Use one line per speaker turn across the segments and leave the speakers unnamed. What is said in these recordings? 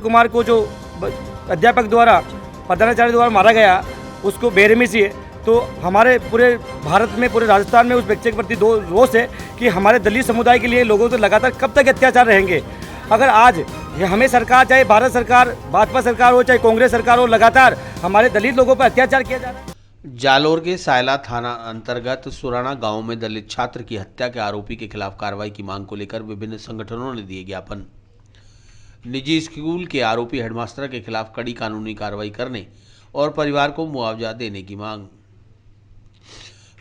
कुमार को जो अध्यापक द्वारा प्रधानाचार्य द्वारा मारा गया उसको बेरहमी से, तो हमारे पूरे भारत में, पूरे राजस्थान में उस बच्चे के प्रति दो रोष है कि हमारे दलित समुदाय के लिए लोगों तो लगातार कब तक अत्याचार रहेंगे। अगर आज हमें सरकार, चाहे भारत सरकार, भाजपा सरकार हो, चाहे कांग्रेस सरकार हो, लगातार हमारे दलित लोगों पर अत्याचार किया जा रहा है।
जालोर के सायला थाना अंतर्गत सुराना गांव में दलित छात्र की हत्या के आरोपी के खिलाफ कार्रवाई की मांग को लेकर विभिन्न संगठनों ने दिए ज्ञापन। निजी स्कूल के आरोपी हेडमास्टर के खिलाफ कड़ी कानूनी कार्रवाई करने और परिवार को मुआवजा देने की मांग।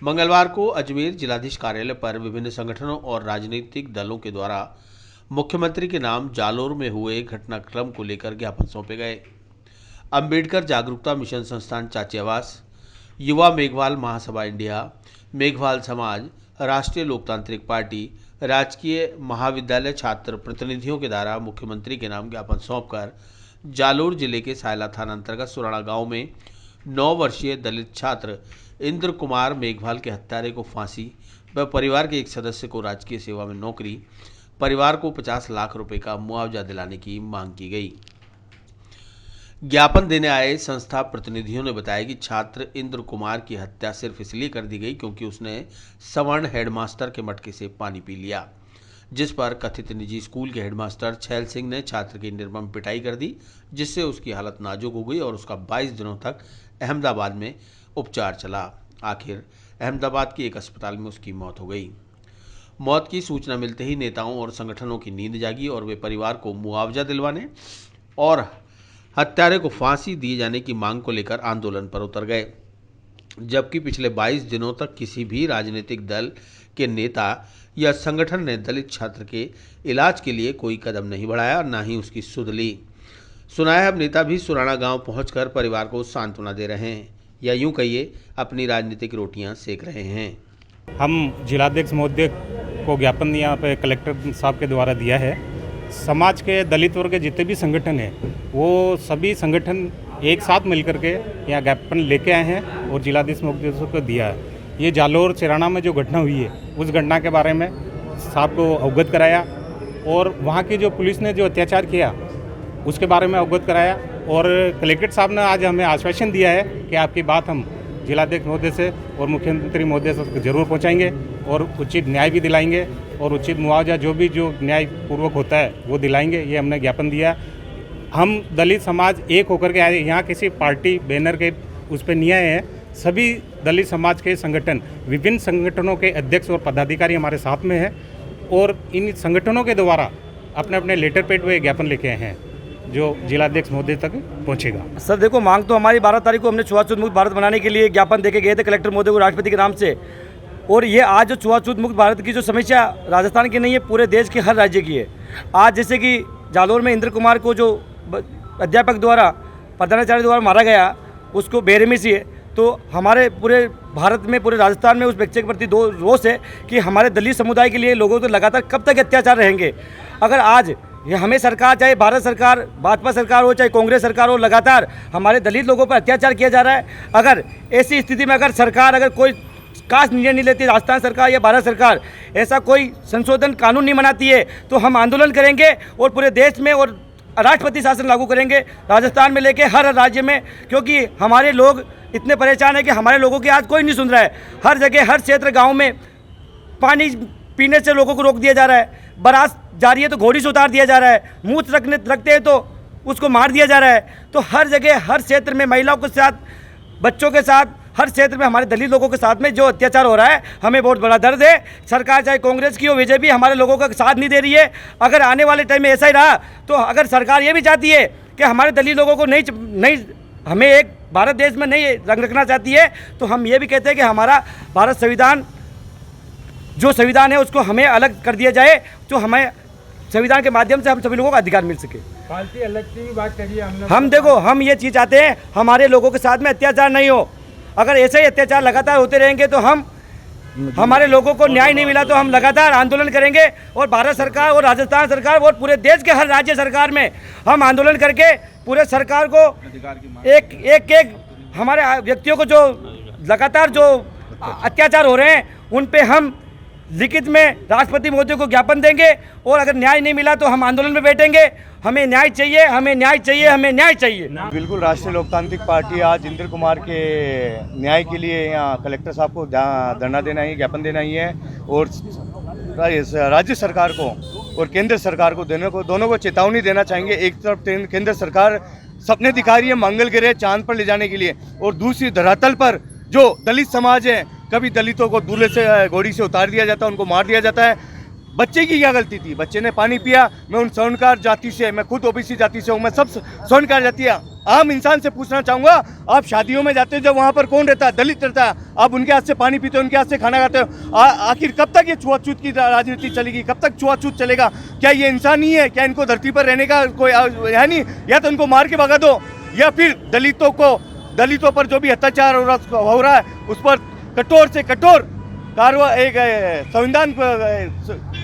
मंगलवार को अजमेर जिलाधीश कार्यालय पर विभिन्न संगठनों और राजनीतिक दलों के द्वारा मुख्यमंत्री के नाम जालोर में हुए घटनाक्रम को लेकर ज्ञापन सौंपे गए। अंबेडकर जागरूकता मिशन संस्थान चाची आवास, युवा मेघवाल महासभा इंडिया, मेघवाल समाज, राष्ट्रीय लोकतांत्रिक पार्टी, राजकीय महाविद्यालय छात्र प्रतिनिधियों के द्वारा मुख्यमंत्री के नाम ज्ञापन सौंपकर जालोर जिले के सायला थाना अंतर्गत सुराना गांव में 9 वर्षीय दलित छात्र इंद्र कुमार मेघवाल के हत्यारे को फांसी व परिवार के एक सदस्य को राजकीय सेवा में नौकरी, परिवार को 50 लाख रुपए का मुआवजा दिलाने की मांग की गई। ज्ञापन देने आए संस्था प्रतिनिधियों ने बताया कि छात्र इंद्र कुमार की हत्या सिर्फ इसलिए कर दी गई क्योंकि उसने सवर्ण हेडमास्टर के मटके से पानी पी लिया, जिस पर कथित निजी स्कूल के हेडमास्टर छैल सिंह ने छात्र की निर्मम पिटाई कर दी, जिससे उसकी हालत नाजुक हो गई और उसका 22 दिनों तक अहमदाबाद में उपचार चला। आखिर अहमदाबाद के एक अस्पताल में उसकी मौत हो गई। मौत की सूचना मिलते ही नेताओं और संगठनों की नींद जागी और वे परिवार को मुआवजा दिलवाने और हत्यारे को फांसी दिए जाने की मांग को लेकर आंदोलन पर उतर गए। जबकि पिछले 22 दिनों तक किसी भी राजनीतिक दल के नेता या संगठन ने दलित छात्र के इलाज के लिए कोई कदम नहीं बढ़ाया, ना ही उसकी सुध ली। सुना है अब नेता भी सुराना गांव पहुंचकर परिवार को सांत्वना दे रहे हैं, या यूं कहिए अपनी राजनीतिक रोटियां सेक रहे हैं।
हम जिलाध्यक्ष महोदय को ज्ञापन यहाँ पे कलेक्टर साहब के द्वारा दिया है। समाज के दलित वर्ग के जितने भी संगठन हैं वो सभी संगठन एक साथ मिलकर के यहाँ ज्ञापन लेके आए हैं और जिलाधीश महोदय को दिया है। ये जालोर चिराना में जो घटना हुई है उस घटना के बारे में साहब को अवगत कराया और वहाँ की जो पुलिस ने जो अत्याचार किया उसके बारे में अवगत कराया और कलेक्टर साहब ने आज हमें आश्वासन दिया है कि आपकी बात हम जिलाध्यक्ष महोदय से और मुख्यमंत्री महोदय से जरूर पहुंचाएंगे और उचित न्याय भी दिलाएंगे और उचित मुआवजा जो न्याय पूर्वक होता है वो दिलाएंगे। ये हमने ज्ञापन दिया। हम दलित समाज एक होकर के आए, यहाँ किसी पार्टी बैनर के उस पर नहीं आए हैं। सभी दलित समाज के संगठन, विभिन्न संगठनों के अध्यक्ष और पदाधिकारी हमारे साथ में हैं और इन संगठनों के द्वारा अपने अपने लेटर पेड पे ज्ञापन लेके आए हैं जो जिलाध्यक्ष महोदय तक पहुंचेगा।
सर देखो, मांग तो हमारी 12 तारीख को हमने छुआछूत मुक्त भारत बनाने के लिए ज्ञापन देके गए थे कलेक्टर महोदय को राष्ट्रपति के नाम से, और ये आज जो छुआछूत मुक्त भारत की जो समस्या राजस्थान की नहीं है, पूरे देश के हर राज्य की है। आज जैसे कि जालोर में इंद्र कुमार को जो अध्यापक द्वारा प्रधानाचार्य द्वारा मारा गया उसको बेरहमी से, तो हमारे पूरे भारत में, पूरे राजस्थान में उस बच्चे के प्रति दो रोष है कि हमारे दलित समुदाय के लिए लोगों तो लगातार कब तक अत्याचार रहेंगे। अगर आज ये हमें सरकार, चाहे भारत सरकार, भाजपा सरकार हो, चाहे कांग्रेस सरकार हो, लगातार हमारे दलित लोगों पर अत्याचार किया जा रहा है। अगर ऐसी स्थिति में अगर सरकार अगर कोई खास निर्णय नहीं लेती, राजस्थान सरकार या भारत सरकार ऐसा कोई संशोधन कानून नहीं बनाती है, तो हम आंदोलन करेंगे और पूरे देश में और राष्ट्रपति शासन लागू करेंगे, राजस्थान में लेके हर राज्य में, क्योंकि हमारे लोग इतने परेशान हैं कि हमारे लोगों की आज कोई नहीं सुन रहा है। हर जगह, हर क्षेत्र, गाँव में पानी पीने से लोगों को रोक दिया जा रहा है। बारात जा रही है तो घोड़ी से उतार दिया जा रहा है, मूछ रखते हैं तो उसको मार दिया जा रहा है। तो हर जगह, हर क्षेत्र में महिलाओं के साथ, बच्चों के साथ, हर क्षेत्र में हमारे दलित लोगों के साथ में जो अत्याचार हो रहा है, हमें बहुत बड़ा दर्द है। सरकार चाहे कांग्रेस की हो, बीजेपी, हमारे लोगों का साथ नहीं दे रही है। अगर आने वाले टाइम में ऐसा ही रहा तो अगर सरकार ये भी चाहती है कि हमारे दलित लोगों को नहीं हमें एक भारत देश में नहीं रखना चाहती है, तो हम ये भी कहते हैं कि हमारा भारत संविधान, जो संविधान है उसको हमें अलग कर दिया जाए, जो हमें संविधान के माध्यम से हम सभी लोगों को अधिकार मिल सके।
पार्टी अलग की बात करिए
हम देखो, हम ये चीज़ चाहते हैं हमारे लोगों के साथ में अत्याचार नहीं हो। अगर ऐसे ही अत्याचार लगातार होते रहेंगे तो हमारे लोगों को न्याय नहीं मिला तो हम लगातार आंदोलन करेंगे और भारत सरकार और राजस्थान सरकार और पूरे देश के हर राज्य सरकार में हम आंदोलन करके पूरे सरकार को एक हमारे व्यक्तियों को जो लगातार जो अत्याचार हो रहे हैं उन पे हम लिखित में राष्ट्रपति महोदय को ज्ञापन देंगे और अगर न्याय नहीं मिला तो हम आंदोलन में बैठेंगे। हमें न्याय चाहिए, हमें न्याय चाहिए, हमें न्याय चाहिए।
बिल्कुल, राष्ट्रीय लोकतांत्रिक पार्टी आज इंद्र कुमार के न्याय के लिए यहाँ कलेक्टर साहब को धरना देना ही, ज्ञापन देना ही है और राज्य सरकार को और केंद्र सरकार को दोनों को चेतावनी देना चाहेंगे। एक तरफ केंद्र सरकार सपने दिखा रही है मंगल ग्रह चांद पर ले जाने के लिए और दूसरी धरातल पर जो दलित समाज है, कभी दलितों को दूल्हे से घोड़ी से उतार दिया जाता है, उनको मार दिया जाता है। बच्चे की क्या गलती थी? बच्चे ने पानी पिया। मैं उन स्वर्णकार जाति से, मैं खुद ओबीसी जाति से हूँ, मैं सब स्वर्णकार जाति है। आम इंसान से पूछना चाहूँगा, आप शादियों में जाते हो जब वहाँ पर कौन रहता है? दलित रहता है। आप उनके हाथ से पानी पीते हो, उनके हाथ से खाना खाते हो। आखिर कब तक ये छुआछूत की राजनीति चलेगी? कब तक छुआछूत चलेगा? क्या ये इंसान ही है? क्या इनको धरती पर रहने का कोई है नहीं? या तो इनको मार के भगा दो या फिर दलितों पर जो भी अत्याचार हो रहा है उस पर कठोर से कठोर कार्रवाई, एक संविधान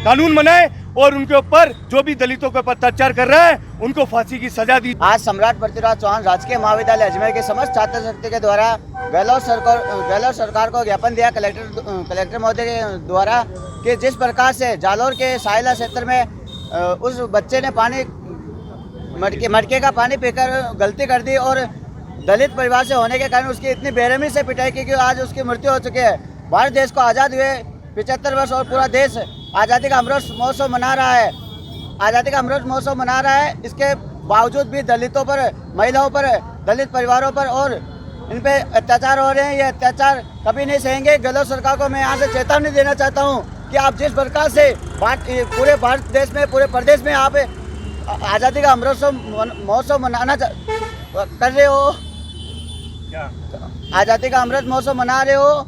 कानून बनाए और उनके ऊपर जो भी दलितों के ऊपर अत्याचार कर रहा है उनको फांसी की सजा दी।
आज सम्राट पृथ्वीराज चौहान राजकीय महाविद्यालय अजमेर के समस्त छात्र शक्ति के द्वारा गहलोत सरकार को ज्ञापन दिया कलेक्टर महोदय के द्वारा कि जिस प्रकार से जालौर के साहिला क्षेत्र में उस बच्चे ने मटके का पानी पीकर गलती कर दी और दलित परिवार से होने के कारण उसकी इतनी बेरहमी से पिटाई की कि आज उसकी मृत्यु हो चुकी है। भारत देश को आज़ाद हुए 75 वर्ष और पूरा देश आज़ादी का अमृत महोत्सव मना रहा है। आज़ादी का अमृत महोत्सव मना रहा है। इसके बावजूद भी दलितों पर, महिलाओं पर, दलित परिवारों पर और इन पे अत्याचार हो रहे हैं। ये अत्याचार कभी नहीं सहेंगे। गहलोत सरकार को मैं यहाँ से चेतावनी देना चाहता हूँ कि आप जिस प्रकार से पूरे भारत देश में, पूरे प्रदेश में आप आज़ादी का अमृत महोत्सव मनाना कर रहे हो, आज़ादी का अमृत महोत्सव मना रहे हो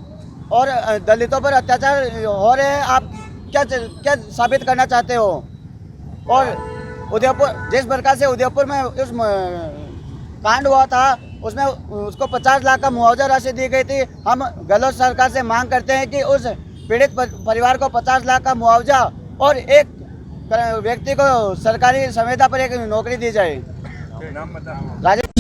और दलितों पर अत्याचार हो रहे हैं, आप क्या साबित करना चाहते हो? और उदयपुर, जिस प्रकार से उदयपुर में उस कांड हुआ था उसमें उसको 50 लाख का मुआवजा राशि दी गई थी। हम गहलोत सरकार से मांग करते हैं कि उस पीड़ित परिवार को 50 लाख का मुआवजा और एक व्यक्ति को सरकारी संविदा पर एक नौकरी दी जाए। राजेश